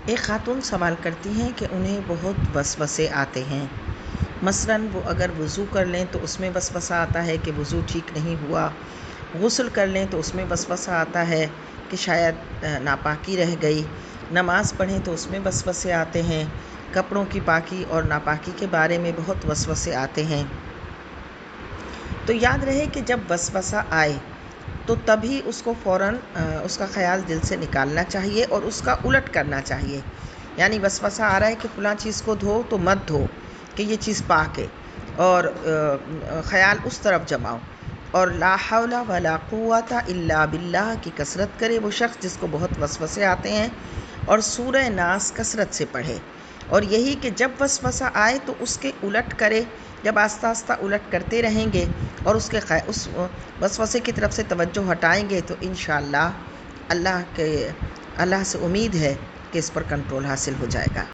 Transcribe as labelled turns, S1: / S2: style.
S1: ایک خاتون سوال کرتی ہیں کہ انہیں بہت وسوسے آتے ہیں۔ مثلاً وہ اگر وضو کر لیں تو اس میں وسوسہ آتا ہے کہ وضو ٹھیک نہیں ہوا، غسل کر لیں تو اس میں وسوسہ آتا ہے کہ شاید ناپاکی رہ گئی، نماز پڑھیں تو اس میں وسوسے آتے ہیں، کپڑوں کی پاکی اور ناپاکی کے بارے میں بہت وسوسے آتے ہیں۔ تو یاد رہے کہ جب وسوسہ آئے تو تبھی اس کو فوراً اس کا خیال دل سے نکالنا چاہیے اور اس کا الٹ کرنا چاہیے۔ یعنی وسوسہ آ رہا ہے کہ فلاں چیز کو دھو تو مت دھو کہ یہ چیز پاک ہے، اور خیال اس طرف جماؤ، اور لا حول ولا قوت الا باللہ کی کثرت کرے وہ شخص جس کو بہت وسوسے آتے ہیں، اور سورہ ناس کثرت سے پڑھے۔ اور یہی کہ جب وسوسہ آئے تو اس کے الٹ کرے۔ جب آہستہ آہستہ الٹ کرتے رہیں گے اور اس وسوسے کی طرف سے توجہ ہٹائیں گے تو انشاءاللہ اللہ سے امید ہے کہ اس پر کنٹرول حاصل ہو جائے گا۔